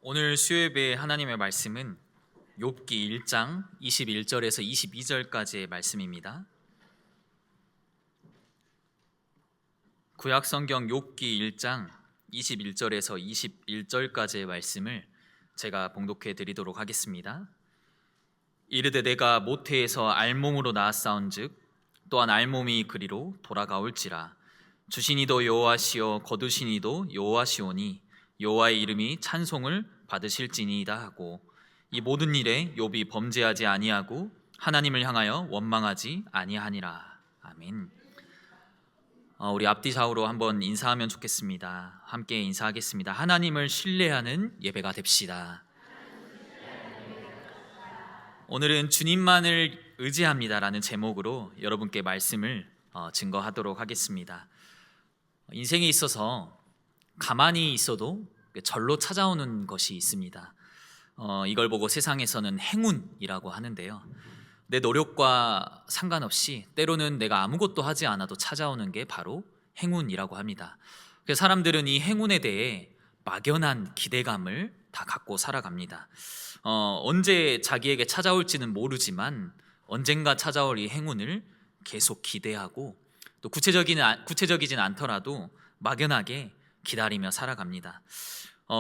오늘 수요예배 하나님의 말씀은 욥기 1장 21절에서 22절까지의 말씀입니다. 구약성경 욥기 1장 21절에서 21절까지의 말씀을 제가 봉독해 드리도록 하겠습니다. 이르되 내가 모태에서 알몸으로 낳았사온즉 또한 알몸이 그리로 돌아가올지라. 주시니도 여호와시요 거두시니도 여호와시오니 여호와의 이름이 찬송을 받으실지니이다 하고, 이 모든 일에 욥이 범죄하지 아니하고 하나님을 향하여 원망하지 아니하니라. 아멘. 우리 앞뒤 좌우로 한번 인사하면 좋겠습니다. 함께 인사하겠습니다. 하나님을 신뢰하는 예배가 됩시다. 오늘은 주님만을 의지합니다라는 제목으로 여러분께 말씀을 증거하도록 하겠습니다. 인생에 있어서 가만히 있어도 절로 찾아오는 것이 있습니다. 이걸 보고 세상에서는 행운이라고 하는데요, 내 노력과 상관없이 때로는 내가 아무것도 하지 않아도 찾아오는 게 바로 행운이라고 합니다. 그래서 사람들은 이 행운에 대해 막연한 기대감을 다 갖고 살아갑니다. 언제 자기에게 찾아올지는 모르지만 언젠가 찾아올 이 행운을 계속 기대하고, 또 구체적이진 않더라도 막연하게 기다리며 살아갑니다.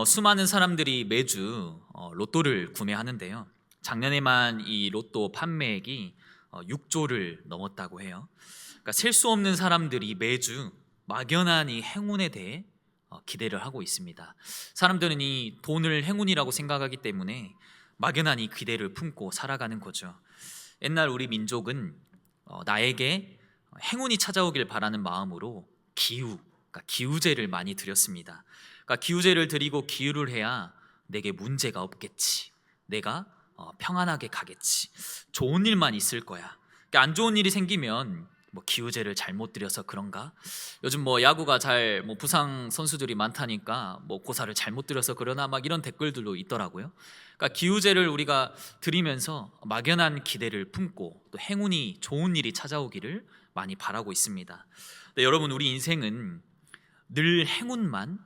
수많은 사람들이 매주 로또를 구매하는데요, 작년에만 이 로또 판매액이 6조를 넘었다고 해요. 그러니까 셀 수 없는 사람들이 매주 막연한 이 행운에 대해 기대를 하고 있습니다. 사람들은 이 돈을 행운이라고 생각하기 때문에 막연한 이 기대를 품고 살아가는 거죠. 옛날 우리 민족은 나에게 행운이 찾아오길 바라는 마음으로 그러니까 기우제를 많이 드렸습니다. 그러니까 기우제를 드리고 기우를 해야 내게 문제가 없겠지, 내가 평안하게 가겠지, 좋은 일만 있을 거야. 그러니까 안 좋은 일이 생기면 기우제를 잘못 드려서 그런가? 요즘 야구가 부상 선수들이 많다니까 고사를 잘못 드려서 그러나 이런 댓글들도 있더라고요. 그러니까 기우제를 우리가 드리면서 막연한 기대를 품고 또 행운이, 좋은 일이 찾아오기를 많이 바라고 있습니다. 근데 여러분, 우리 인생은 늘 행운만,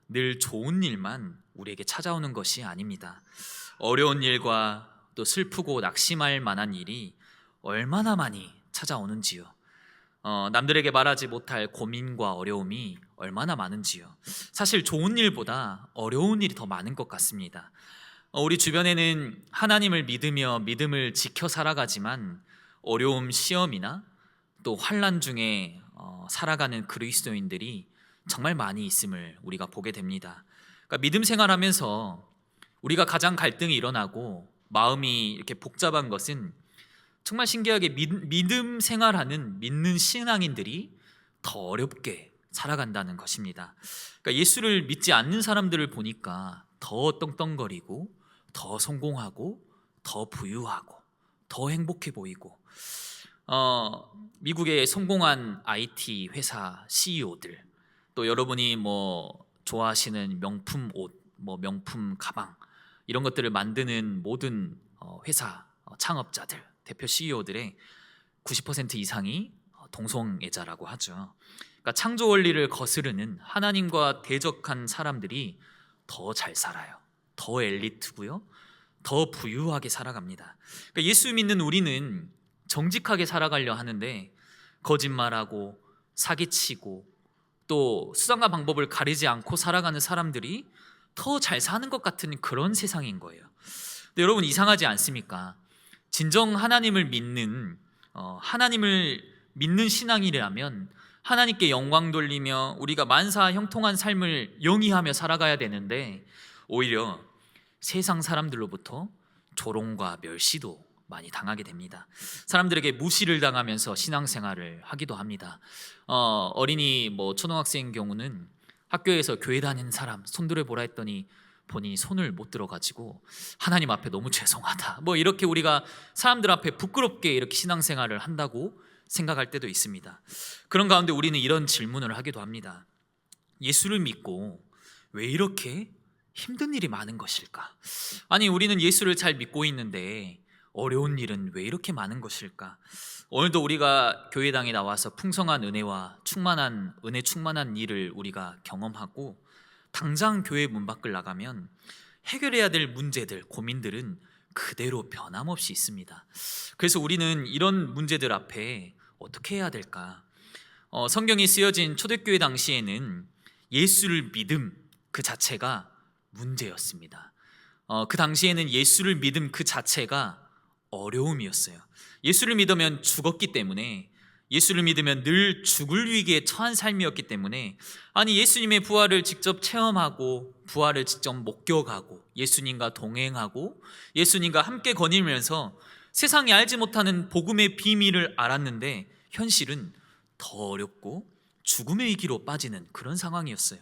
늘 좋은 일만 우리에게 찾아오는 것이 아닙니다. 어려운 일과 또 슬프고 낙심할 만한 일이 얼마나 많이 찾아오는지요. 남들에게 말하지 못할 고민과 어려움이 얼마나 많은지요. 사실 좋은 일보다 어려운 일이 더 많은 것 같습니다. 우리 주변에는 하나님을 믿으며 믿음을 지켜 살아가지만 어려움, 시험이나 또 환난 중에 살아가는 그리스도인들이 정말 많이 있음을 우리가 보게 됩니다. 그러니까 믿음 생활하면서 우리가 가장 갈등이 일어나고 마음이 이렇게 복잡한 것은 정말 신기하게 믿음 생활하는 믿는 신앙인들이 더 어렵게 살아간다는 것입니다. 그러니까 예수를 믿지 않는 사람들을 보니까 더 떵떵거리고 더 성공하고 더 부유하고 더 행복해 보이고, 미국의 성공한 IT 회사 CEO들, 또 여러분이 좋아하시는 명품 옷, 명품 가방, 이런 것들을 만드는 모든 회사 창업자들, 대표 CEO들의 90% 이상이 동성애자라고 하죠. 그러니까 창조 원리를 거스르는 하나님과 대적한 사람들이 더 잘 살아요. 더 엘리트고요, 더 부유하게 살아갑니다. 그러니까 예수 믿는 우리는 정직하게 살아가려 하는데 거짓말하고 사기치고 또 수단과 방법을 가리지 않고 살아가는 사람들이 더 잘 사는 것 같은 그런 세상인 거예요. 근데 여러분, 이상하지 않습니까? 진정 하나님을 믿는 신앙이라면 하나님께 영광 돌리며 우리가 만사 형통한 삶을 영위하며 살아가야 되는데, 오히려 세상 사람들로부터 조롱과 멸시도 많이 당하게 됩니다. 사람들에게 무시를 당하면서 신앙생활을 하기도 합니다. 어린이 초등학생 경우는 학교에서 교회 다니는 사람 손들어 보라 했더니 본인이 손을 못 들어가지고 하나님 앞에 너무 죄송하다, 이렇게 우리가 사람들 앞에 부끄럽게 이렇게 신앙생활을 한다고 생각할 때도 있습니다. 그런 가운데 우리는 이런 질문을 하기도 합니다. 예수를 믿고 왜 이렇게 힘든 일이 많은 것일까? 아니, 우리는 예수를 잘 믿고 있는데 어려운 일은 왜 이렇게 많은 것일까? 오늘도 우리가 교회당에 나와서 풍성한 은혜와 충만한 일을 우리가 경험하고 당장 교회 문 밖을 나가면 해결해야 될 문제들, 고민들은 그대로 변함없이 있습니다. 그래서 우리는 이런 문제들 앞에 어떻게 해야 될까? 성경이 쓰여진 초대교회 당시에는 예수를 믿음 그 자체가 문제였습니다. 그 당시에는 예수를 믿음 그 자체가 어려움이었어요. 예수를 믿으면 죽었기 때문에, 예수를 믿으면 늘 죽을 위기에 처한 삶이었기 때문에, 아니 예수님의 부활을 직접 체험하고 부활을 직접 목격하고 예수님과 동행하고 예수님과 함께 거닐면서 세상이 알지 못하는 복음의 비밀을 알았는데 현실은 더 어렵고 죽음의 위기로 빠지는 그런 상황이었어요.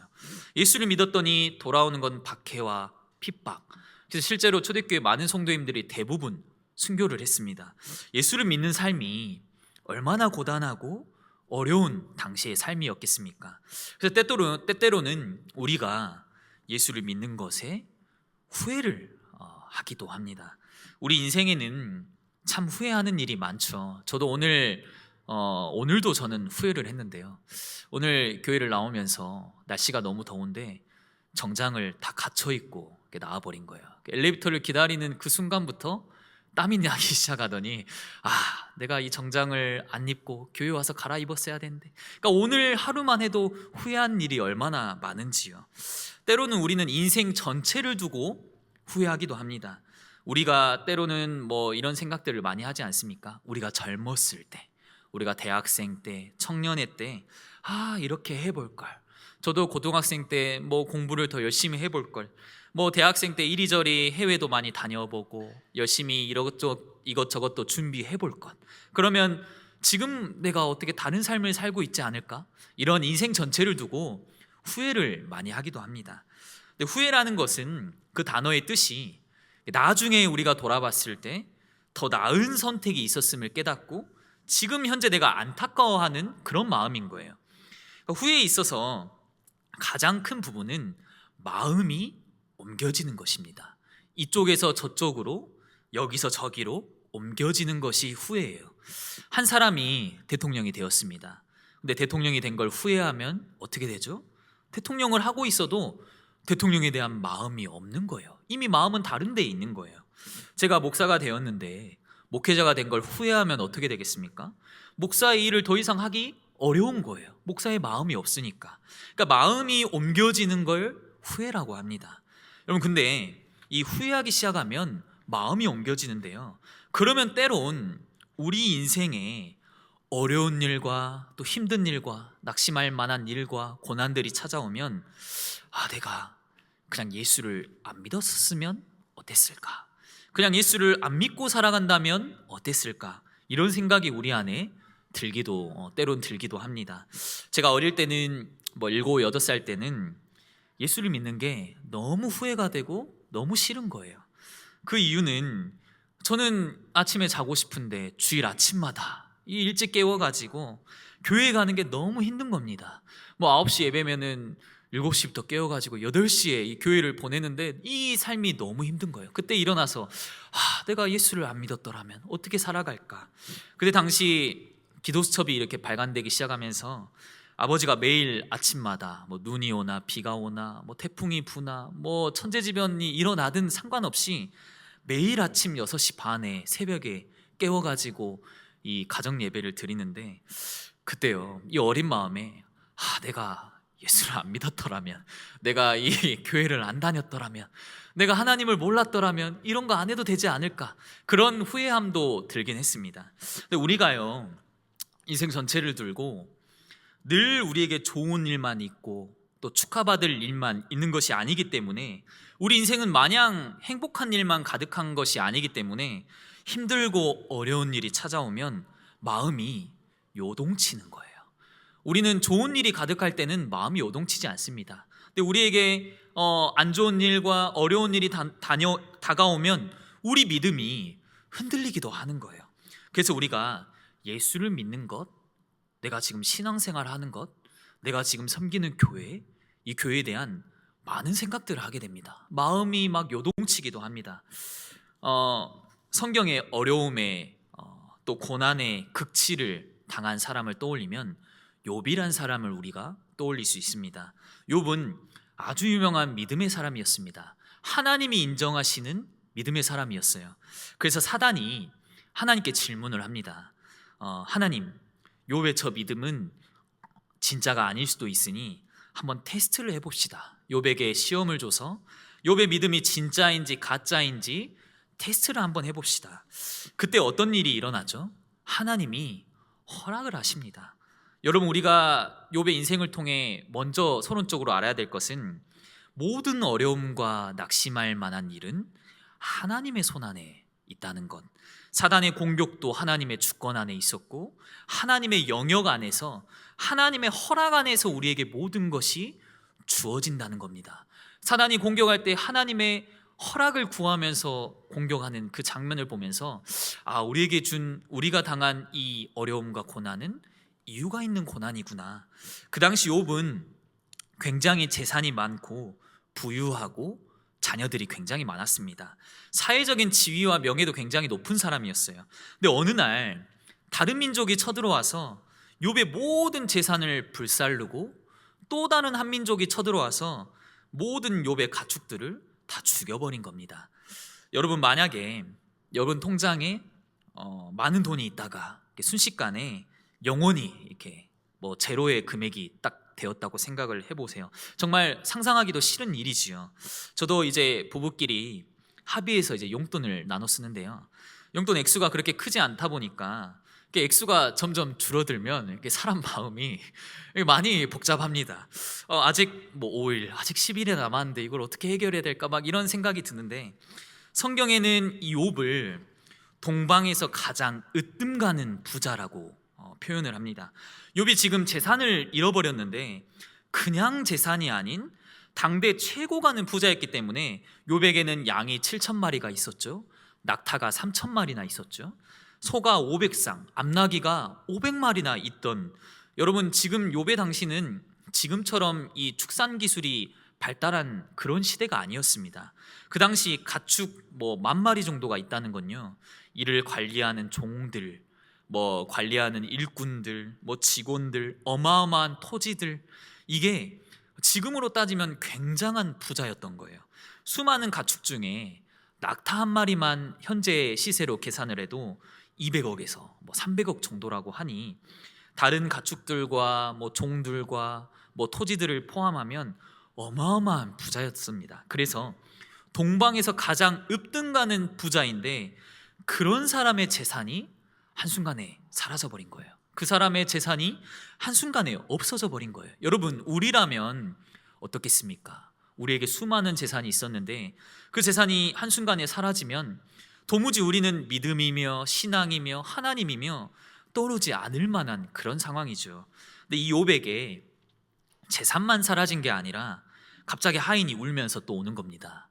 예수를 믿었더니 돌아오는 건 박해와 핍박. 그래서 실제로 초대교회 많은 성도님들이 대부분 순교를 했습니다. 예수를 믿는 삶이 얼마나 고단하고 어려운 당시의 삶이었겠습니까? 그래서 때때로는 우리가 예수를 믿는 것에 후회를 하기도 합니다. 우리 인생에는 참 후회하는 일이 많죠. 저도 오늘도 저는 후회를 했는데요. 오늘 교회를 나오면서 날씨가 너무 더운데 정장을 다 갖춰 입고 나와버린 거예요. 엘리베이터를 기다리는 그 순간부터 땀이 나기 시작하더니 내가 이 정장을 안 입고 교회 와서 갈아입었어야 되는데, 그러니까 오늘 하루만 해도 후회한 일이 얼마나 많은지요. 때로는 우리는 인생 전체를 두고 후회하기도 합니다. 우리가 때로는 이런 생각들을 많이 하지 않습니까? 우리가 젊었을 때, 우리가 대학생 때, 청년의 때 이렇게 해볼 걸. 저도 고등학생 때 공부를 더 열심히 해볼 걸. 대학생 때 이리저리 해외도 많이 다녀보고 열심히 이것저것 준비해 볼 것. 그러면 지금 내가 어떻게 다른 삶을 살고 있지 않을까? 이런 인생 전체를 두고 후회를 많이 하기도 합니다. 근데 후회라는 것은 그 단어의 뜻이 나중에 우리가 돌아봤을 때 더 나은 선택이 있었음을 깨닫고 지금 현재 내가 안타까워하는 그런 마음인 거예요. 그러니까 후회에 있어서 가장 큰 부분은 마음이 옮겨지는 것입니다. 이쪽에서 저쪽으로, 여기서 저기로 옮겨지는 것이 후회예요. 한 사람이 대통령이 되었습니다. 근데 대통령이 된 걸 후회하면 어떻게 되죠? 대통령을 하고 있어도 대통령에 대한 마음이 없는 거예요. 이미 마음은 다른 데 있는 거예요. 제가 목사가 되었는데 목회자가 된 걸 후회하면 어떻게 되겠습니까? 목사의 일을 더 이상 하기 어려운 거예요. 목사의 마음이 없으니까. 그러니까 마음이 옮겨지는 걸 후회라고 합니다. 여러분, 근데 이 후회하기 시작하면 마음이 옮겨지는데요, 그러면 때론 우리 인생에 어려운 일과 또 힘든 일과 낙심할 만한 일과 고난들이 찾아오면 내가 그냥 예수를 안 믿었으면 어땠을까? 그냥 예수를 안 믿고 살아간다면 어땠을까? 이런 생각이 우리 안에 때론 들기도 합니다. 제가 어릴 때는 7, 8살 때는 예수를 믿는 게 너무 후회가 되고 너무 싫은 거예요. 그 이유는 저는 아침에 자고 싶은데 주일 아침마다 일찍 깨워가지고 교회 가는 게 너무 힘든 겁니다. 9시 예배면은 7시부터 깨워가지고 8시에 이 교회를 보내는데 이 삶이 너무 힘든 거예요. 그때 일어나서 내가 예수를 안 믿었더라면 어떻게 살아갈까? 그때 당시 기도수첩이 이렇게 발간되기 시작하면서 아버지가 매일 아침마다 눈이 오나 비가 오나 태풍이 부나 천재지변이 일어나든 상관없이 매일 아침 6시 반에 새벽에 깨워가지고 이 가정 예배를 드리는데, 그때요 이 어린 마음에 내가 예수를 안 믿었더라면, 내가 이 교회를 안 다녔더라면, 내가 하나님을 몰랐더라면 이런 거 안 해도 되지 않을까, 그런 후회함도 들긴 했습니다. 근데 우리가요 인생 전체를 들고 늘 우리에게 좋은 일만 있고 또 축하받을 일만 있는 것이 아니기 때문에, 우리 인생은 마냥 행복한 일만 가득한 것이 아니기 때문에 힘들고 어려운 일이 찾아오면 마음이 요동치는 거예요. 우리는 좋은 일이 가득할 때는 마음이 요동치지 않습니다. 근데 우리에게 안 좋은 일과 어려운 일이 다가오면 우리 믿음이 흔들리기도 하는 거예요. 그래서 우리가 예수를 믿는 것, 내가 지금 신앙생활 하는 것, 내가 지금 섬기는 교회, 이 교회에 대한 많은 생각들을 하게 됩니다. 마음이 막 요동치기도 합니다. 성경의 어려움에 또 고난의 극치를 당한 사람을 떠올리면 욥이란 사람을 우리가 떠올릴 수 있습니다. 욥은 아주 유명한 믿음의 사람이었습니다. 하나님이 인정하시는 믿음의 사람이었어요. 그래서 사단이 하나님께 질문을 합니다. 하나님, 욥의 저 믿음은 진짜가 아닐 수도 있으니 한번 테스트를 해봅시다. 욥에게 시험을 줘서 욥의 믿음이 진짜인지 가짜인지 테스트를 한번 해봅시다. 그때 어떤 일이 일어나죠? 하나님이 허락을 하십니다. 여러분, 우리가 욥의 인생을 통해 먼저 서론적으로 알아야 될 것은 모든 어려움과 낙심할 만한 일은 하나님의 손 안에 있다는 것. 사단의 공격도 하나님의 주권 안에 있었고 하나님의 영역 안에서, 하나님의 허락 안에서 우리에게 모든 것이 주어진다는 겁니다. 사단이 공격할 때 하나님의 허락을 구하면서 공격하는 그 장면을 보면서 우리가 당한 이 어려움과 고난은 이유가 있는 고난이구나. 그 당시 욥은 굉장히 재산이 많고 부유하고 자녀들이 굉장히 많았습니다. 사회적인 지위와 명예도 굉장히 높은 사람이었어요. 근데 어느 날 다른 민족이 쳐들어와서 욥의 모든 재산을 불살르고 또 다른 한 민족이 쳐들어와서 모든 욥의 가축들을 다 죽여버린 겁니다. 여러분, 만약에 여러분 통장에 많은 돈이 있다가 순식간에 영원히 이렇게 제로의 금액이 딱 되었다고 생각을 해보세요. 정말 상상하기도 싫은 일이지요. 저도 이제 부부끼리 합의해서 이제 용돈을 나눠 쓰는데요. 용돈 액수가 그렇게 크지 않다 보니까 액수가 점점 줄어들면 이렇게 사람 마음이 많이 복잡합니다. 아직 5일, 아직 10일이 남았는데 이걸 어떻게 해결해야 될까 막 이런 생각이 드는데, 성경에는 이 욥을 동방에서 가장 으뜸 가는 부자라고 표현을 합니다. 욥이 지금 재산을 잃어버렸는데 그냥 재산이 아닌 당대 최고 가는 부자였기 때문에 욥에게는 양이 7,000마리가 있었죠. 낙타가 3,000마리나 있었죠. 소가 500쌍, 암나귀가 500마리나 있던, 여러분 지금 욥의 당시는 지금처럼 이 축산 기술이 발달한 그런 시대가 아니었습니다. 그 당시 가축 10,000마리 정도가 있다는 건요, 이를 관리하는 종들, 관리하는 일꾼들, 직원들, 어마어마한 토지들, 이게 지금으로 따지면 굉장한 부자였던 거예요. 수많은 가축 중에 낙타 한 마리만 현재 시세로 계산을 해도 200억에서 300억 정도라고 하니, 다른 가축들과 종들과 토지들을 포함하면 어마어마한 부자였습니다. 그래서 동방에서 가장 으뜸가는 부자인데 그런 사람의 재산이 한순간에 사라져 버린 거예요. 그 사람의 재산이 한순간에 없어져 버린 거예요. 여러분, 우리라면 어떻겠습니까? 우리에게 수많은 재산이 있었는데 그 재산이 한순간에 사라지면 도무지 우리는 믿음이며 신앙이며 하나님이며 떠오르지 않을 만한 그런 상황이죠. 근데 이 욥에게 재산만 사라진 게 아니라 갑자기 하인이 울면서 또 오는 겁니다.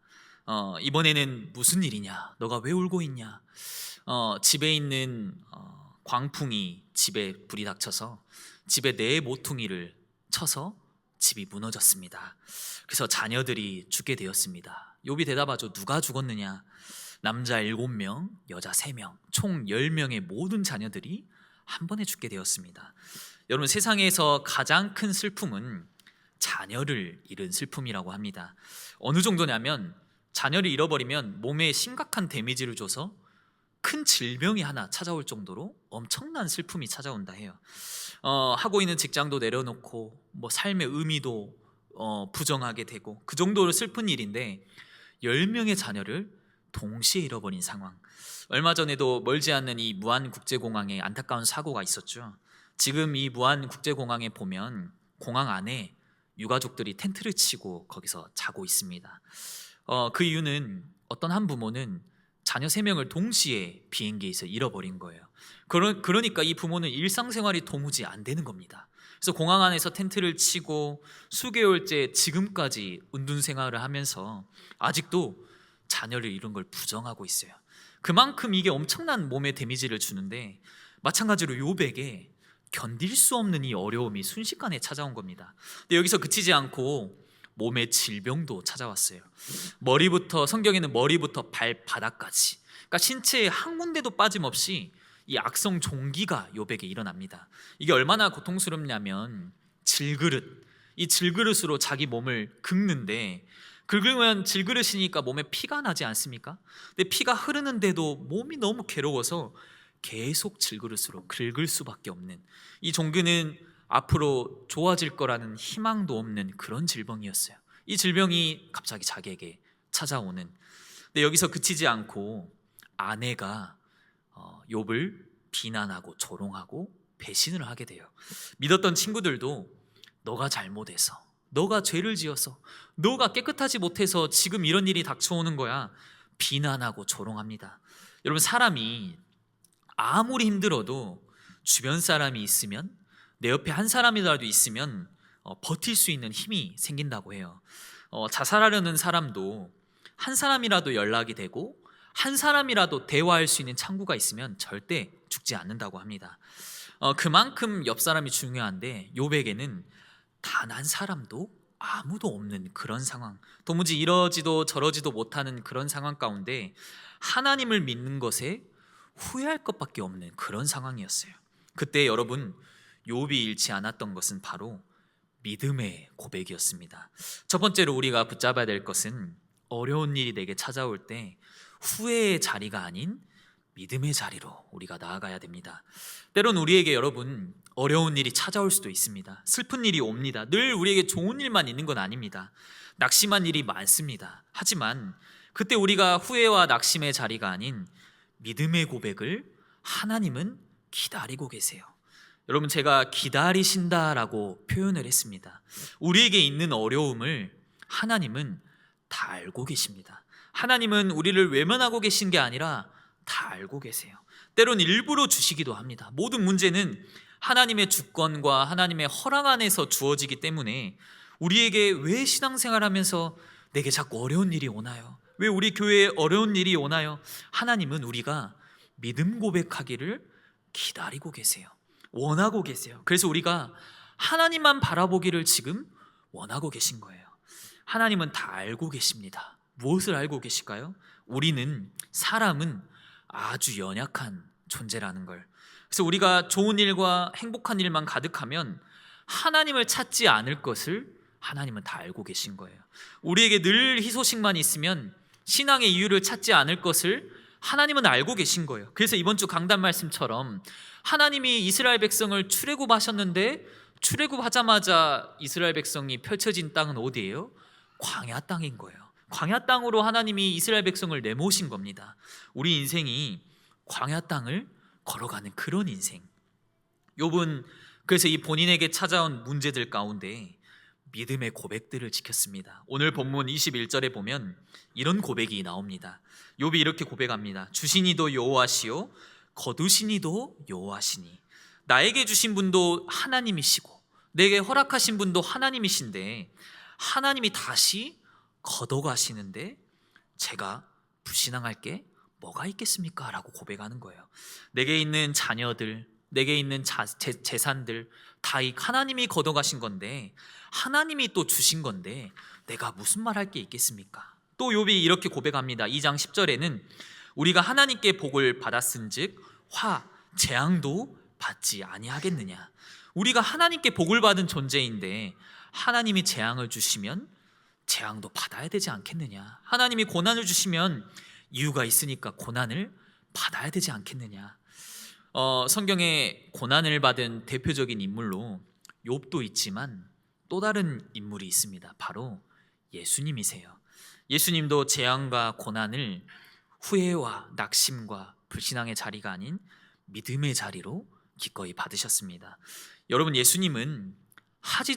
이번에는 무슨 일이냐? 너가 왜 울고 있냐? 집에 있는 광풍이 집에 불이 닥쳐서 집에 네 모퉁이를 쳐서 집이 무너졌습니다. 그래서 자녀들이 죽게 되었습니다. 욥이 대답하죠. 누가 죽었느냐? 남자 7명, 여자 3명, 총 10명의 모든 자녀들이 한 번에 죽게 되었습니다. 여러분, 세상에서 가장 큰 슬픔은 자녀를 잃은 슬픔이라고 합니다. 어느 정도냐면 자녀를 잃어버리면 몸에 심각한 데미지를 줘서 큰 질병이 하나 찾아올 정도로 엄청난 슬픔이 찾아온다 해요. 하고 있는 직장도 내려놓고 삶의 의미도 부정하게 되고, 그 정도로 슬픈 일인데 10명의 자녀를 동시에 잃어버린 상황. 얼마 전에도 멀지 않는 이 무안국제공항에 안타까운 사고가 있었죠. 지금 이 무안국제공항에 보면 공항 안에 유가족들이 텐트를 치고 거기서 자고 있습니다. 그 이유는 어떤 한 부모는 자녀 3명을 동시에 비행기에서 잃어버린 거예요. 그러니까 이 부모는 일상생활이 도무지 안 되는 겁니다. 그래서 공항 안에서 텐트를 치고 수개월째 지금까지 은둔 생활을 하면서 아직도 자녀를 잃은 걸 부정하고 있어요. 그만큼 이게 엄청난 몸에 데미지를 주는데, 마찬가지로 욥에게 견딜 수 없는 이 어려움이 순식간에 찾아온 겁니다. 근데 여기서 그치지 않고 몸의 질병도 찾아왔어요. 성경에는 머리부터 발바닥까지, 그러니까 신체의 한 군데도 빠짐없이 이 악성 종기가 욥에게 일어납니다. 이게 얼마나 고통스럽냐면 질그릇, 이 질그릇으로 자기 몸을 긁는데, 긁으면 질그릇이니까 몸에 피가 나지 않습니까? 근데 피가 흐르는데도 몸이 너무 괴로워서 계속 질그릇으로 긁을 수밖에 없는, 이 종교는 앞으로 좋아질 거라는 희망도 없는 그런 질병이었어요. 이 질병이 갑자기 자기에게 찾아오는. 근데 여기서 그치지 않고 아내가 욥을 비난하고 조롱하고 배신을 하게 돼요. 믿었던 친구들도 너가 잘못해서, 너가 죄를 지어서, 너가 깨끗하지 못해서 지금 이런 일이 닥쳐오는 거야, 비난하고 조롱합니다. 여러분, 사람이 아무리 힘들어도 주변 사람이 있으면, 내 옆에 한 사람이라도 있으면 버틸 수 있는 힘이 생긴다고 해요. 자살하려는 사람도 한 사람이라도 연락이 되고 한 사람이라도 대화할 수 있는 창구가 있으면 절대 죽지 않는다고 합니다. 그만큼 옆 사람이 중요한데, 욥에게는 단 한 사람도 아무도 없는 그런 상황, 도무지 이러지도 저러지도 못하는 그런 상황 가운데 하나님을 믿는 것에 후회할 것밖에 없는 그런 상황이었어요. 그때 여러분, 욥이 잃지 않았던 것은 바로 믿음의 고백이었습니다. 첫 번째로 우리가 붙잡아야 될 것은, 어려운 일이 내게 찾아올 때 후회의 자리가 아닌 믿음의 자리로 우리가 나아가야 됩니다. 때론 우리에게 여러분, 어려운 일이 찾아올 수도 있습니다. 슬픈 일이 옵니다. 늘 우리에게 좋은 일만 있는 건 아닙니다. 낙심한 일이 많습니다. 하지만 그때 우리가 후회와 낙심의 자리가 아닌 믿음의 고백을 하나님은 기다리고 계세요. 여러분, 제가 기다리신다라고 표현을 했습니다. 우리에게 있는 어려움을 하나님은 다 알고 계십니다. 하나님은 우리를 외면하고 계신 게 아니라 다 알고 계세요. 때론 일부러 주시기도 합니다. 모든 문제는 하나님의 주권과 하나님의 허락 안에서 주어지기 때문에, 우리에게 왜 신앙생활하면서 내게 자꾸 어려운 일이 오나요? 왜 우리 교회에 어려운 일이 오나요? 하나님은 우리가 믿음 고백하기를 기다리고 계세요. 원하고 계세요. 그래서 우리가 하나님만 바라보기를 지금 원하고 계신 거예요. 하나님은 다 알고 계십니다. 무엇을 알고 계실까요? 사람은 아주 연약한 존재라는 걸. 그래서 우리가 좋은 일과 행복한 일만 가득하면 하나님을 찾지 않을 것을 하나님은 다 알고 계신 거예요. 우리에게 늘 희소식만 있으면 신앙의 이유를 찾지 않을 것을 하나님은 알고 계신 거예요. 그래서 이번 주 강단 말씀처럼 하나님이 이스라엘 백성을 출애굽하셨는데, 출애굽하자마자 이스라엘 백성이 펼쳐진 땅은 어디예요? 광야 땅인 거예요. 광야 땅으로 하나님이 이스라엘 백성을 내모신 겁니다. 우리 인생이 광야 땅을 걸어가는 그런 인생. 욥은 그래서 이 본인에게 찾아온 문제들 가운데 믿음의 고백들을 지켰습니다. 오늘 본문 21절에 보면 이런 고백이 나옵니다. 욥이 이렇게 고백합니다. 주시니도 여호와시요 거두시니도 여호와시니, 나에게 주신 분도 하나님이시고 내게 허락하신 분도 하나님이신데 하나님이 다시 걷어가시는데 제가 불신앙할 게 뭐가 있겠습니까? 라고 고백하는 거예요. 내게 있는 자녀들, 내게 있는 재산들 다 하나님이 걷어가신 건데, 하나님이 또 주신 건데 내가 무슨 말 할 게 있겠습니까? 또 욥이 이렇게 고백합니다. 2장 10절에는 우리가 하나님께 복을 받았은즉 재앙도 받지 아니하겠느냐. 우리가 하나님께 복을 받은 존재인데 하나님이 재앙을 주시면 재앙도 받아야 되지 않겠느냐. 하나님이 고난을 주시면 이유가 있으니까 고난을 받아야 되지 않겠느냐. 성경에 고난을 받은 대표적인 인물로 욥도 있지만 또 다른 인물이 있습니다. 바로 예수님이세요. 예수님도 재앙과 고난을 후회와 낙심과 불신앙의 자리가 아닌 믿음의 자리로 기꺼이 받으셨습니다. 여러분, 예수님은 하지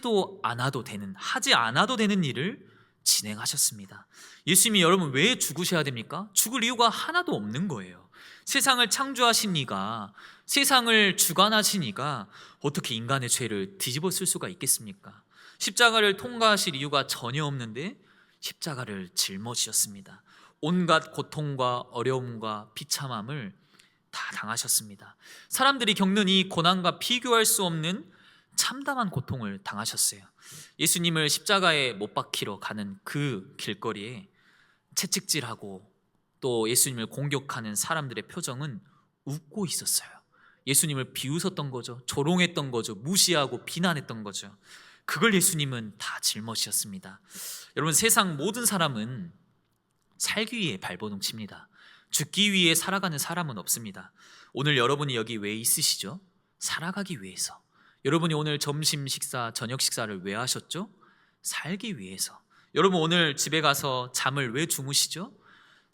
않아도 되는 일을 진행하셨습니다. 예수님이 여러분 왜 죽으셔야 됩니까? 죽을 이유가 하나도 없는 거예요. 세상을 창조하신 이가, 세상을 주관하신 이가 어떻게 인간의 죄를 뒤집어 쓸 수가 있겠습니까? 십자가를 통과하실 이유가 전혀 없는데 십자가를 짊어지셨습니다. 온갖 고통과 어려움과 비참함을 다 당하셨습니다. 사람들이 겪는 이 고난과 비교할 수 없는 참담한 고통을 당하셨어요. 예수님을 십자가에 못 박히러 가는 그 길거리에 채찍질하고 또 예수님을 공격하는 사람들의 표정은 웃고 있었어요. 예수님을 비웃었던 거죠. 조롱했던 거죠. 무시하고 비난했던 거죠. 그걸 예수님은 다 짊어지셨습니다. 여러분, 세상 모든 사람은 살기 위해 발버둥 칩니다. 죽기 위해 살아가는 사람은 없습니다. 오늘 여러분이 여기 왜 있으시죠? 살아가기 위해서. 여러분이 오늘 점심 식사, 저녁 식사를 왜 하셨죠? 살기 위해서. 여러분 오늘 집에 가서 잠을 왜 주무시죠?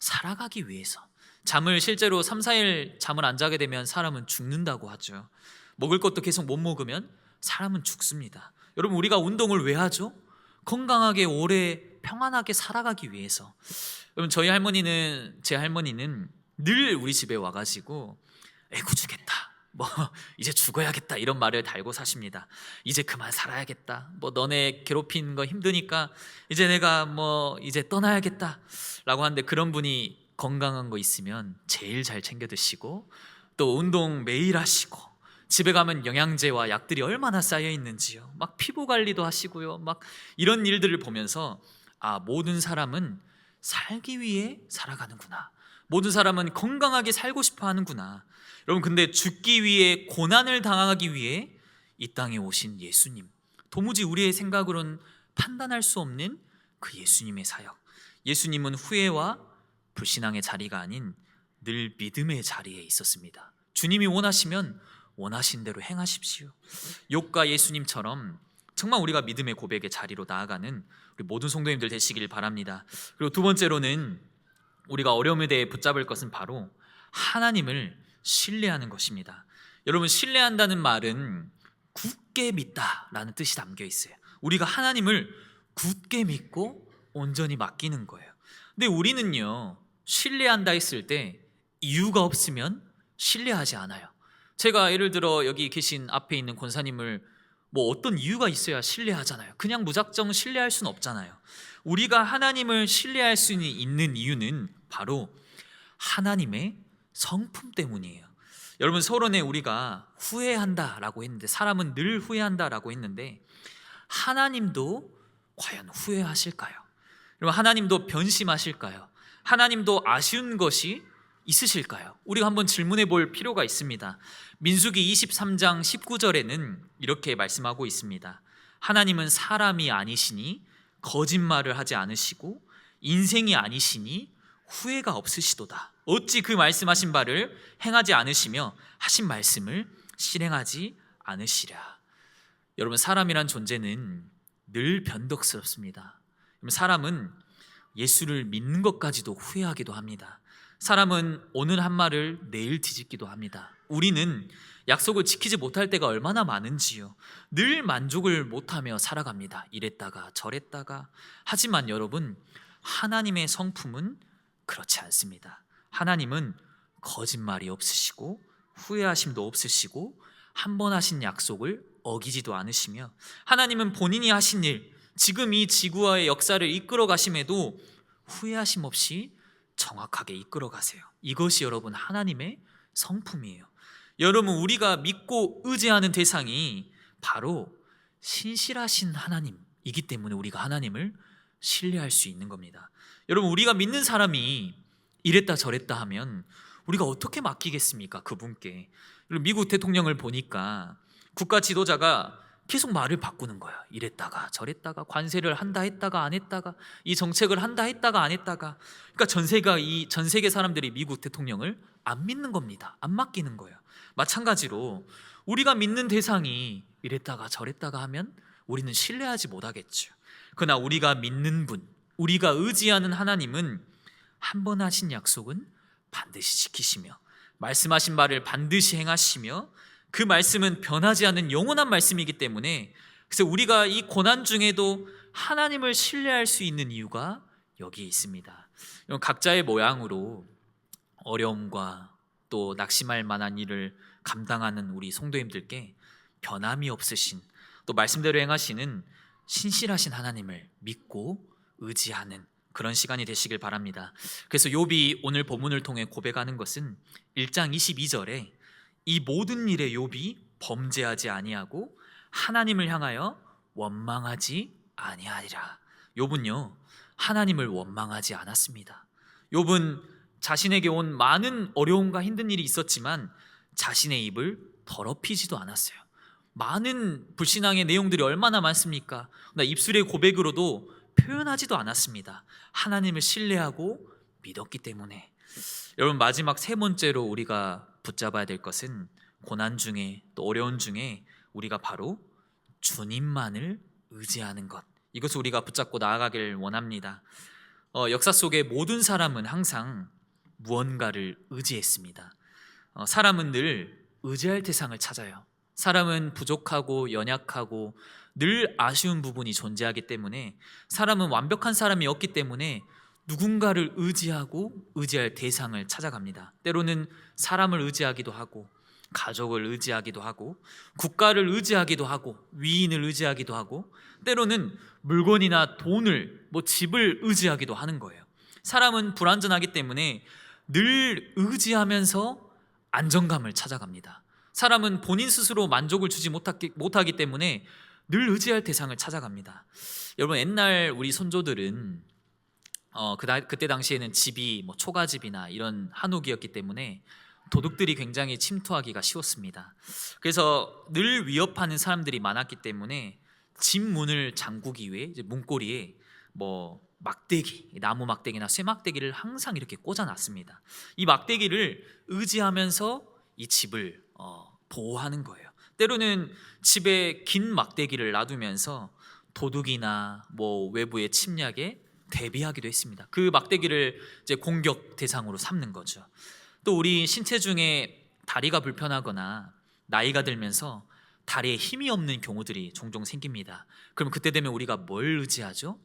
살아가기 위해서. 잠을 실제로 3, 4일 잠을 안 자게 되면 사람은 죽는다고 하죠. 먹을 것도 계속 못 먹으면 사람은 죽습니다. 여러분, 우리가 운동을 왜 하죠? 건강하게 오래 평안하게 살아가기 위해서. 여러분, 제 할머니는 늘 우리 집에 와가지고 애구 주겠다, 뭐 이제 죽어야겠다, 이런 말을 달고 사십니다. 이제 그만 살아야겠다, 뭐 너네 괴롭힌 거 힘드니까 이제 내가 뭐 이제 떠나야겠다 라고 하는데, 그런 분이 건강한 거 있으면 제일 잘 챙겨 드시고, 또 운동 매일 하시고, 집에 가면 영양제와 약들이 얼마나 쌓여 있는지요. 막 피부 관리도 하시고요. 막 이런 일들을 보면서 모든 사람은 살기 위해 살아가는구나. 모든 사람은 건강하게 살고 싶어 하는구나. 여러분, 근데 죽기 위해, 고난을 당하기 위해 이 땅에 오신 예수님, 도무지 우리의 생각으로는 판단할 수 없는 그 예수님의 사역. 예수님은 후회와 불신앙의 자리가 아닌 늘 믿음의 자리에 있었습니다. 주님이 원하시면 원하신 대로 행하십시오. 욥과 예수님처럼 정말 우리가 믿음의 고백의 자리로 나아가는 우리 모든 성도님들 되시길 바랍니다. 그리고 두 번째로는 우리가 어려움에 대해 붙잡을 것은 바로 하나님을 신뢰하는 것입니다. 여러분, 신뢰한다는 말은 굳게 믿다라는 뜻이 담겨 있어요. 우리가 하나님을 굳게 믿고 온전히 맡기는 거예요. 근데 우리는요, 신뢰한다 했을 때 이유가 없으면 신뢰하지 않아요. 제가 예를 들어 여기 계신 앞에 있는 권사님을 뭐 어떤 이유가 있어야 신뢰하잖아요. 그냥 무작정 신뢰할 수는 없잖아요. 우리가 하나님을 신뢰할 수 있는 이유는 바로 하나님의 성품 때문이에요. 여러분, 서론에 우리가 후회한다라고 했는데, 사람은 늘 후회한다라고 했는데, 하나님도 과연 후회하실까요? 여러분, 하나님도 변심하실까요? 하나님도 아쉬운 것이 있으실까요? 우리가 한번 질문해 볼 필요가 있습니다. 민수기 23장 19절에는 이렇게 말씀하고 있습니다. 하나님은 사람이 아니시니 거짓말을 하지 않으시고 인생이 아니시니 후회가 없으시도다. 어찌 그 말씀하신 바를 행하지 않으시며 하신 말씀을 실행하지 않으시랴. 여러분, 사람이란 존재는 늘 변덕스럽습니다. 사람은 예수를 믿는 것까지도 후회하기도 합니다. 사람은 오늘 한 말을 내일 뒤집기도 합니다. 우리는 약속을 지키지 못할 때가 얼마나 많은지요. 늘 만족을 못하며 살아갑니다. 이랬다가 저랬다가. 하지만 여러분, 하나님의 성품은 그렇지 않습니다. 하나님은 거짓말이 없으시고 후회하심도 없으시고 한 번 하신 약속을 어기지도 않으시며, 하나님은 본인이 하신 일, 지금 이 지구와의 역사를 이끌어 가심에도 후회하심 없이 정확하게 이끌어 가세요. 이것이 여러분 하나님의 성품이에요. 여러분, 우리가 믿고 의지하는 대상이 바로 신실하신 하나님이기 때문에 우리가 하나님을 신뢰할 수 있는 겁니다. 여러분, 우리가 믿는 사람이 이랬다 저랬다 하면 우리가 어떻게 맡기겠습니까? 그분께. 미국 대통령을 보니까 국가 지도자가 계속 말을 바꾸는 거야. 이랬다가 저랬다가, 관세를 한다 했다가 안 했다가, 이 정책을 한다 했다가 안 했다가. 그러니까 전 세계 사람들이 미국 대통령을 안 믿는 겁니다. 안 맡기는 거예요. 마찬가지로 우리가 믿는 대상이 이랬다가 저랬다가 하면 우리는 신뢰하지 못하겠죠. 그러나 우리가 믿는 분, 우리가 의지하는 하나님은 한 번 하신 약속은 반드시 지키시며 말씀하신 바를 반드시 행하시며, 그 말씀은 변하지 않는 영원한 말씀이기 때문에, 그래서 우리가 이 고난 중에도 하나님을 신뢰할 수 있는 이유가 여기에 있습니다. 각자의 모양으로 어려움과 또 낙심할 만한 일을 감당하는 우리 성도님들께 변함이 없으신, 또 말씀대로 행하시는 신실하신 하나님을 믿고 의지하는 그런 시간이 되시길 바랍니다. 그래서 욥이 오늘 본문을 통해 고백하는 것은 1장 22절에 이 모든 일에 욥이 범죄하지 아니하고 하나님을 향하여 원망하지 아니하리라. 욥은요, 하나님을 원망하지 않았습니다. 욥은 자신에게 온 많은 어려움과 힘든 일이 있었지만 자신의 입을 더럽히지도 않았어요. 많은 불신앙의 내용들이 얼마나 많습니까? 나 입술의 고백으로도 표현하지도 않았습니다. 하나님을 신뢰하고 믿었기 때문에. 여러분, 마지막 세 번째로 우리가 붙잡아야 될 것은 고난 중에, 또 어려운 중에 우리가 바로 주님만을 의지하는 것, 이것을 우리가 붙잡고 나아가길 원합니다. 역사 속의 모든 사람은 항상 무언가를 의지했습니다. 사람은 늘 의지할 대상을 찾아요. 사람은 부족하고 연약하고 늘 아쉬운 부분이 존재하기 때문에, 사람은 완벽한 사람이 없기 때문에 누군가를 의지하고 의지할 대상을 찾아갑니다. 때로는 사람을 의지하기도 하고, 가족을 의지하기도 하고, 국가를 의지하기도 하고, 위인을 의지하기도 하고, 때로는 물건이나 돈을, 집을 의지하기도 하는 거예요. 사람은 불완전하기 때문에 늘 의지하면서 안정감을 찾아갑니다. 사람은 본인 스스로 만족을 주지 못하기 때문에 늘 의지할 대상을 찾아갑니다. 여러분, 옛날 우리 손조들은 그때 당시에는 집이 초가집이나 이런 한옥이었기 때문에 도둑들이 굉장히 침투하기가 쉬웠습니다. 그래서 늘 위협하는 사람들이 많았기 때문에 집 문을 잠그기 위해 이제 문고리에 막대기, 나무 막대기나 쇠 막대기를 항상 이렇게 꽂아놨습니다. 이 막대기를 의지하면서 이 집을 보호하는 거예요. 때로는 집에 긴 막대기를 놔두면서 도둑이나 외부의 침략에 대비하기도 했습니다. 그 막대기를 이제 공격 대상으로 삼는 거죠. 또 우리 신체 중에 다리가 불편하거나 나이가 들면서 다리에 힘이 없는 경우들이 종종 생깁니다. 그럼 그때 되면 우리가 뭘 의지하죠?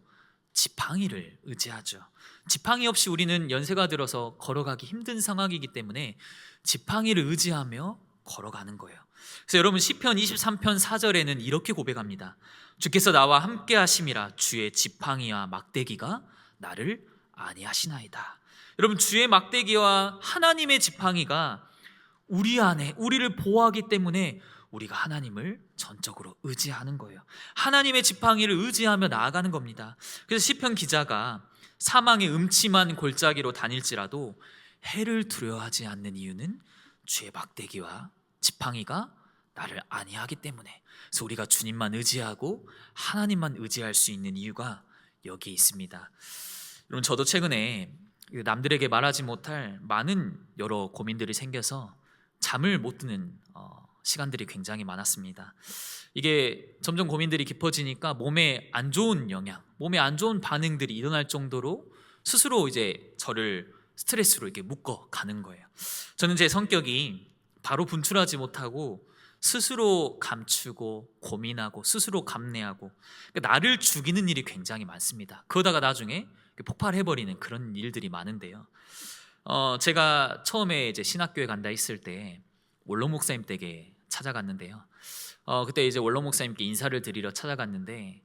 지팡이를 의지하죠. 지팡이 없이 우리는 연세가 들어서 걸어가기 힘든 상황이기 때문에 지팡이를 의지하며 걸어가는 거예요. 그래서 여러분, 시편 23편 4절에는 이렇게 고백합니다. 주께서 나와 함께 하심이라 주의 지팡이와 막대기가 나를 안위하시나이다. 여러분, 주의 막대기와 하나님의 지팡이가 우리 안에 우리를 보호하기 때문에 우리가 하나님을 전적으로 의지하는 거예요. 하나님의 지팡이를 의지하며 나아가는 겁니다. 그래서 시편 기자가 사망의 음침한 골짜기로 다닐지라도 해를 두려워하지 않는 이유는 주의 막대기와 지팡이가 나를 안위하기 때문에. 그래서 우리가 주님만 의지하고 하나님만 의지할 수 있는 이유가 여기에 있습니다. 여러분, 저도 최근에 남들에게 말하지 못할 많은 여러 고민들이 생겨서 잠을 못 드는 시간들이 굉장히 많았습니다. 이게 점점 고민들이 깊어지니까 몸에 안 좋은 영향, 몸에 안 좋은 반응들이 일어날 정도로 스스로 이제 저를 스트레스로 이렇게 묶어 가는 거예요. 저는 제 성격이 바로 분출하지 못하고 스스로 감추고 고민하고 스스로 감내하고, 나를 죽이는 일이 굉장히 많습니다. 그러다가 나중에 폭발해버리는 그런 일들이 많은데요. 제가 처음에 이제 신학교에 간다 했을 때 원로 목사님 댁에 찾아갔는데요. 그때 이제 원로 목사님께 인사를 드리러 찾아갔는데,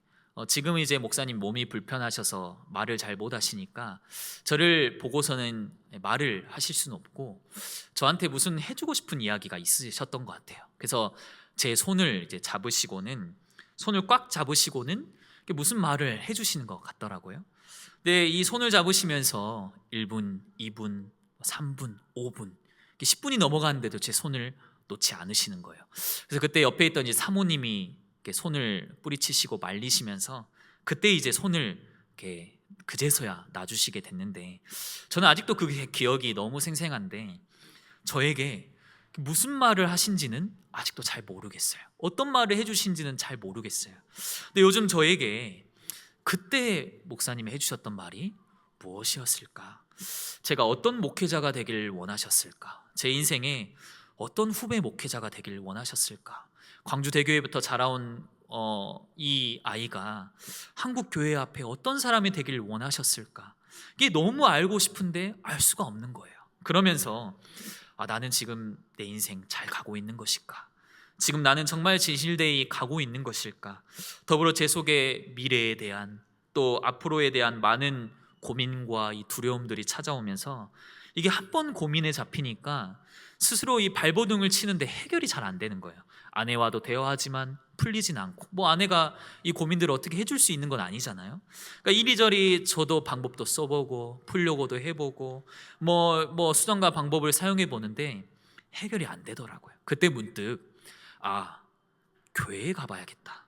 지금 이제 목사님 몸이 불편하셔서 말을 잘 못 하시니까 저를 보고서는 말을 하실 수는 없고 저한테 무슨 해주고 싶은 이야기가 있으셨던 것 같아요. 그래서 제 손을 이제 잡으시고는, 손을 꽉 잡으시고는 무슨 말을 해주시는 것 같더라고요. 근데 이 손을 잡으시면서 1분, 2분, 3분, 5분, 10분이 넘어가는데도 제 손을 놓지 않으시는 거예요. 그래서 그때 옆에 있던 이제 사모님이 이렇게 손을 뿌리치시고 말리시면서 그때 이제 손을 이렇게 그제서야 놔주시게 됐는데, 저는 아직도 그 기억이 너무 생생한데 저에게 무슨 말을 하신지는 아직도 잘 모르겠어요. 어떤 말을 해주신지는 잘 모르겠어요. 근데 요즘 저에게 그때 목사님이 해주셨던 말이 무엇이었을까? 제가 어떤 목회자가 되길 원하셨을까? 제 인생에 어떤 후배 목회자가 되길 원하셨을까? 광주대교회부터 자라온 이 아이가 한국 교회 앞에 어떤 사람이 되길 원하셨을까? 이게 너무 알고 싶은데 알 수가 없는 거예요. 그러면서 나는 지금 내 인생 잘 가고 있는 것일까? 지금 나는 정말 진실되이 가고 있는 것일까? 더불어 제 속에 미래에 대한, 또 앞으로에 대한 많은 고민과 이 두려움들이 찾아오면서 이게 한 번 고민에 잡히니까 스스로 이 발버둥을 치는데 해결이 잘 안 되는 거예요. 아내와도 대화하지만 풀리진 않고, 아내가 이 고민들을 어떻게 해줄 수 있는 건 아니잖아요. 그러니까 이리저리 저도 방법도 써보고 풀려고도 해보고 수단과 방법을 사용해 보는데 해결이 안 되더라고요. 그때 문득 교회에 가봐야겠다.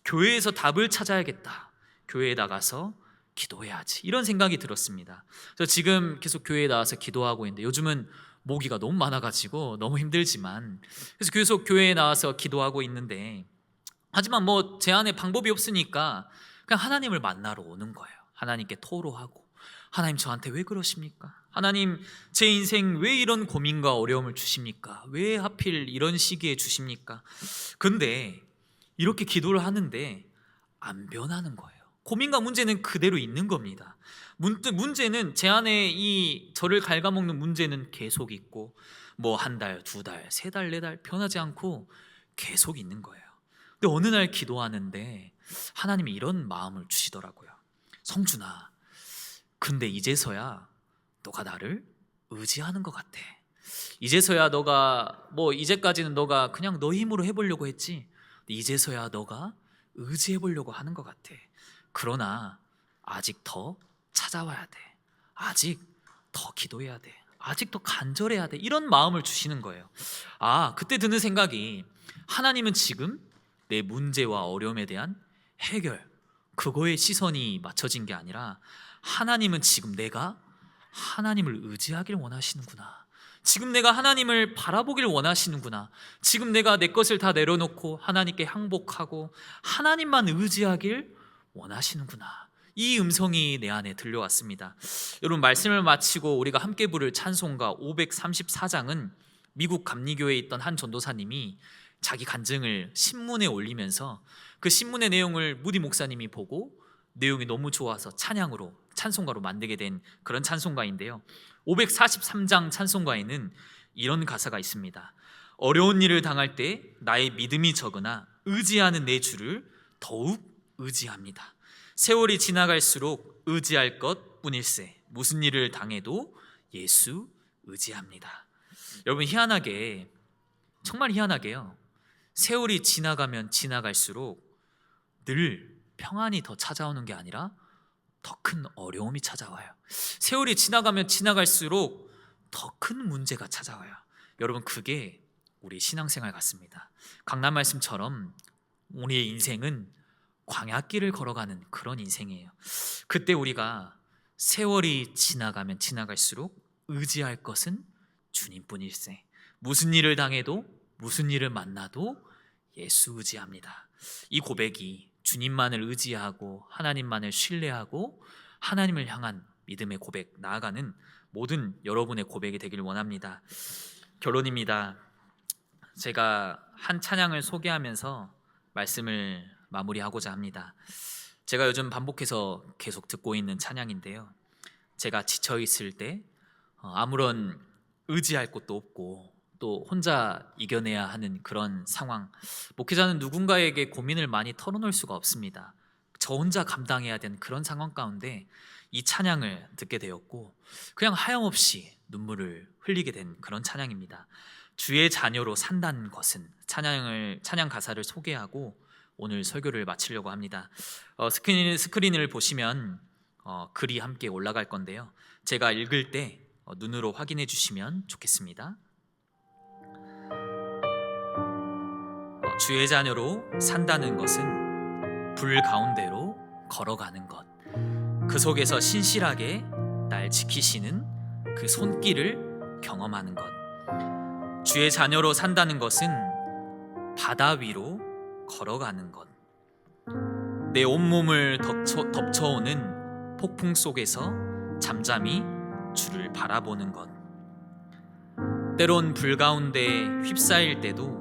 교회에서 답을 찾아야겠다. 교회에 나가서 기도해야지. 이런 생각이 들었습니다. 저 지금 계속 교회에 나와서 기도하고 있는데 요즘은 모기가 너무 많아가지고 너무 힘들지만, 그래서 계속 교회에 나와서 기도하고 있는데, 하지만 뭐 제 안에 방법이 없으니까 그냥 하나님을 만나러 오는 거예요. 하나님께 토로하고, 하나님 저한테 왜 그러십니까? 하나님 제 인생 왜 이런 고민과 어려움을 주십니까? 왜 하필 이런 시기에 주십니까? 근데 이렇게 기도를 하는데 안 변하는 거예요. 고민과 문제는 그대로 있는 겁니다. 문제는 제 안에 이 저를 갉아먹는 문제는 계속 있고, 뭐 한 달, 두 달, 세 달, 네 달 변하지 않고 계속 있는 거예요. 근데 어느 날 기도하는데 하나님이 이런 마음을 주시더라고요. 성준아, 근데 이제서야 너가 나를 의지하는 것 같아. 이제서야 너가 뭐 이제까지는 너가 그냥 너 힘으로 해보려고 했지, 이제서야 너가 의지해보려고 하는 것 같아. 그러나 아직 더 찾아와야 돼. 아직 더 기도해야 돼. 아직 더 간절해야 돼. 이런 마음을 주시는 거예요. 그때 드는 생각이, 하나님은 지금 내 문제와 어려움에 대한 해결, 그거에 시선이 맞춰진 게 아니라, 하나님은 지금 내가 하나님을 의지하길 원하시는구나. 지금 내가 하나님을 바라보길 원하시는구나. 지금 내가 내 것을 다 내려놓고 하나님께 항복하고 하나님만 의지하길 원하시는구나. 이 음성이 내 안에 들려왔습니다. 여러분, 말씀을 마치고 우리가 함께 부를 찬송가 534장은 미국 감리교회에 있던 한 전도사님이 자기 간증을 신문에 올리면서 그 신문의 내용을 무디 목사님이 보고 내용이 너무 좋아서 찬송가로 만들게 된 그런 찬송가인데요, 543장 찬송가에는 이런 가사가 있습니다. 어려운 일을 당할 때 나의 믿음이 적으나 의지하는 내 주를 더욱 의지합니다. 세월이 지나갈수록 의지할 것 뿐일세. 무슨 일을 당해도 예수 의지합니다. 여러분, 희한하게, 정말 희한하게요, 세월이 지나가면 지나갈수록 늘 평안이 더 찾아오는 게 아니라 더 큰 어려움이 찾아와요. 세월이 지나가면 지나갈수록 더 큰 문제가 찾아와요. 여러분, 그게 우리 신앙생활 같습니다. 강남 말씀처럼 우리의 인생은 광야길을 걸어가는 그런 인생이에요. 그때 우리가 세월이 지나가면 지나갈수록 의지할 것은 주님뿐일세. 무슨 일을 당해도 무슨 일을 만나도 예수 의지합니다. 이 고백이 주님만을 의지하고 하나님만을 신뢰하고 하나님을 향한 믿음의 고백, 나아가는 모든 여러분의 고백이 되길 원합니다. 결론입니다. 제가 한 찬양을 소개하면서 말씀을 마무리하고자 합니다. 제가 요즘 반복해서 계속 듣고 있는 찬양인데요, 제가 지쳐있을 때 아무런 의지할 곳도 없고 또 혼자 이겨내야 하는 그런 상황, 목회자는 누군가에게 고민을 많이 털어놓을 수가 없습니다. 저 혼자 감당해야 되는 그런 상황 가운데 이 찬양을 듣게 되었고 그냥 하염없이 눈물을 흘리게 된 그런 찬양입니다. 주의 자녀로 산다는 것은, 찬양 가사를 소개하고 오늘 설교를 마치려고 합니다. 스크린을 보시면 글이 함께 올라갈 건데요, 제가 읽을 때 눈으로 확인해 주시면 좋겠습니다. 주의 자녀로 산다는 것은 불 가운데로 걸어가는 것, 그 속에서 신실하게 날 지키시는 그 손길을 경험하는 것. 주의 자녀로 산다는 것은 바다 위로 걸어가는 것, 내 온몸을 덮쳐오는 폭풍 속에서 잠잠히 주를 바라보는 것, 때론 불 가운데 휩싸일 때도,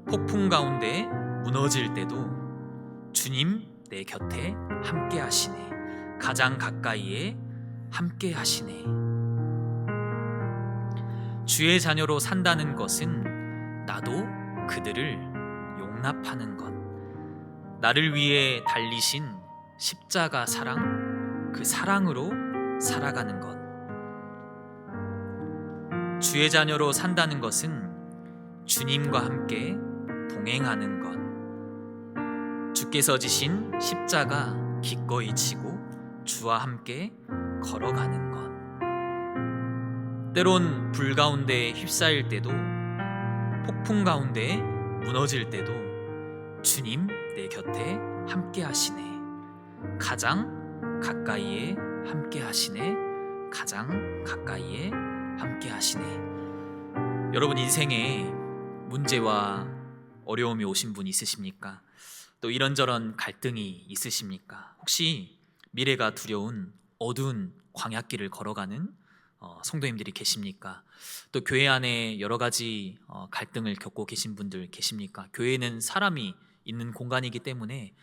폭풍 가운데 무너질 때도 주님 내 곁에 함께 하시네. 가장 가까이에 함께 하시네. 주의 자녀로 산다는 것은 나도 그들을 용납하는 것, 나를 위해 달리신 십자가 사랑, 그 사랑으로 살아가는 것. 주의 자녀로 산다는 것은 주님과 함께 동행하는 것, 주께서 지신 십자가 기꺼이 지고 주와 함께 걸어가는 것, 때론 불 가운데 휩싸일 때도, 폭풍 가운데 무너질 때도 주님 내 곁에 함께 하시네. 가장 가까이에 함께 하시네. 가장 가까이에 함께 하시네. 여러분 인생에 문제와 어려움이 오신 분 있으십니까? 또 이런저런 갈등이 있으십니까? 혹시 미래가 두려운 어두운 광야길을 걸어가는 성도님들이 계십니까? 또 교회 안에 여러 가지 갈등을 겪고 계신 분들 계십니까? 교회는 사람이 있는 공간이기 때문에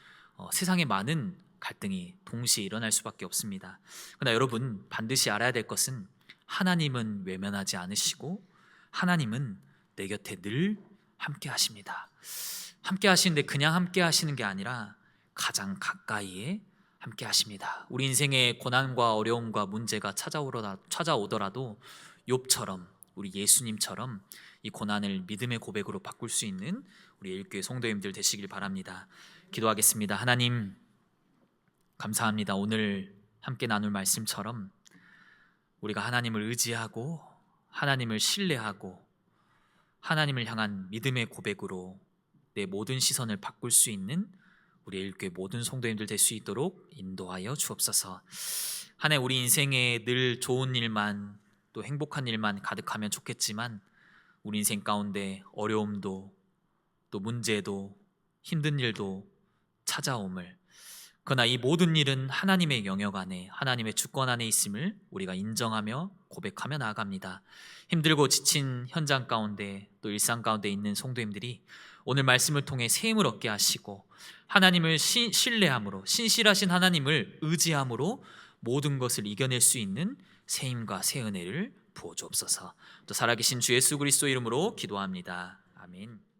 세상에 많은 갈등이 동시에 일어날 수밖에 없습니다. 그러나 여러분 반드시 알아야 될 것은 하나님은 외면하지 않으시고 하나님은 내 곁에 늘 함께 하십니다. 함께 하시는데 그냥 함께 하시는 게 아니라 가장 가까이에 함께 하십니다. 우리 인생의 고난과 어려움과 문제가 찾아오더라도 욥처럼 우리 예수님처럼 이 고난을 믿음의 고백으로 바꿀 수 있는 우리 일교회 성도님들 되시길 바랍니다. 기도하겠습니다. 하나님 감사합니다. 오늘 함께 나눌 말씀처럼 우리가 하나님을 의지하고 하나님을 신뢰하고 하나님을 향한 믿음의 고백으로 내 모든 시선을 바꿀 수 있는 우리 일교회 모든 성도님들 될 수 있도록 인도하여 주옵소서. 한 해 우리 인생에 늘 좋은 일만 또 행복한 일만 가득하면 좋겠지만 우리 인생 가운데 어려움도 또 문제도 힘든 일도 찾아옴을, 그러나 이 모든 일은 하나님의 영역 안에 하나님의 주권 안에 있음을 우리가 인정하며 고백하며 나아갑니다. 힘들고 지친 현장 가운데 또 일상 가운데 있는 성도님들이 오늘 말씀을 통해 새 힘을 얻게 하시고 하나님을 신뢰함으로 신실하신 하나님을 의지함으로 모든 것을 이겨낼 수 있는 새 힘과 새 은혜를 부어 주옵소서. 또 살아계신 주 예수 그리스도 이름으로 기도합니다. 아멘.